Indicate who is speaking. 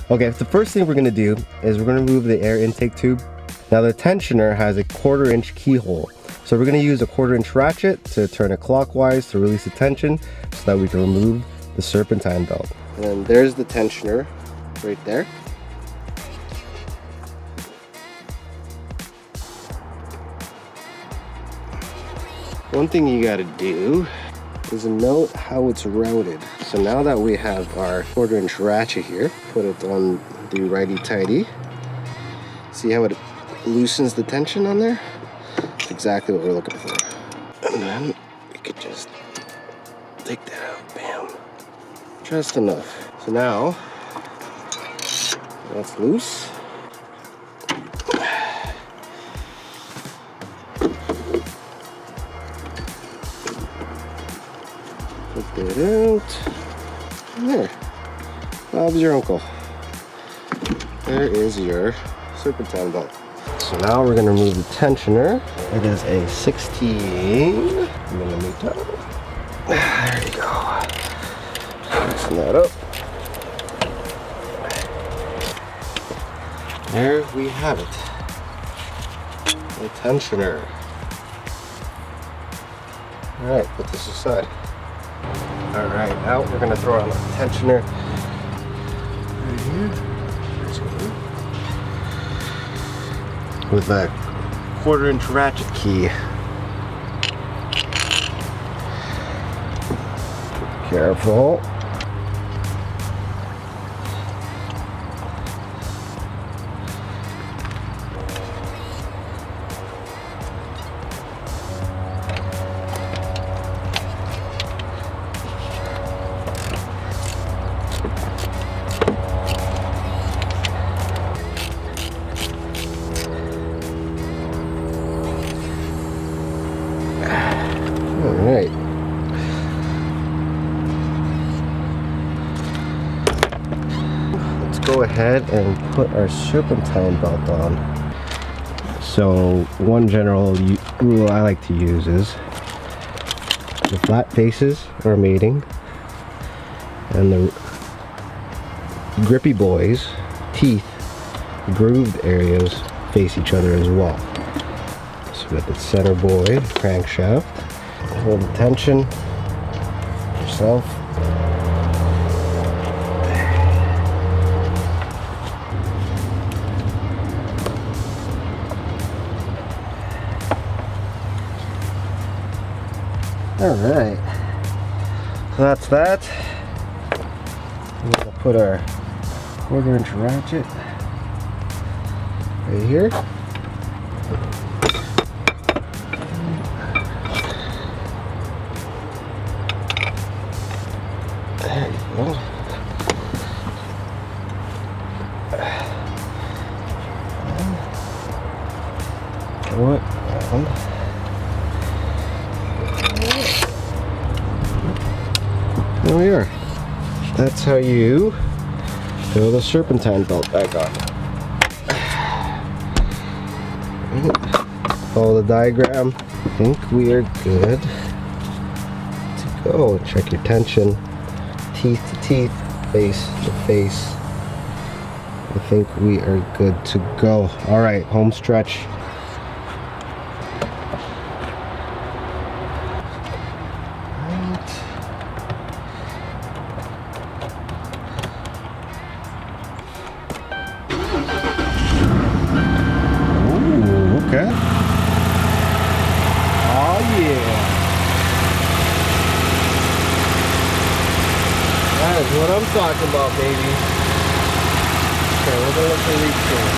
Speaker 1: Okay, the first thing we're gonna do is we're gonna remove the air intake tube. Now the tensioner has a 1/4 inch keyhole. So we're gonna use a 1/4 inch ratchet to turn it clockwise to release the tension so that we can remove the serpentine belt. And then there's the tensioner right there. One thing you gotta do is note how it's routed. So now that we have our 1/4 inch ratchet here, put it on the righty-tighty. See how it loosens the tension on there? That's exactly what we're looking for. And then you could just take that out, bam. Just enough. So now, that's loose. Put that out. And there. Bob's your uncle. There is your serpentine belt. So now we're gonna remove the tensioner. It is a 16 millimeter. There you go. Loosen that up. There we have it. The tensioner. All right, put this aside. All right, now we're gonna throw on the tensioner right here. With a 1/4 inch ratchet key. Careful. Alright. Let's go ahead and put our serpentine belt on. So one general rule I like to use is the flat faces are mating and the grippy boys, teeth, grooved areas face each other as well. So we got the center boy, crankshaft. Hold the tension yourself. All right, so that's that. We're gonna put our 1/4 inch ratchet right here. There you go. What? There we are. That's how you throw the serpentine belt back on. Follow the diagram. I think we are good to go. Check your tension. Teeth to teeth, face to face. I think we are good to go. All right, home stretch. Ooh, okay. Oh yeah. That is what I'm talking about, baby. Okay, we're gonna look for reach here.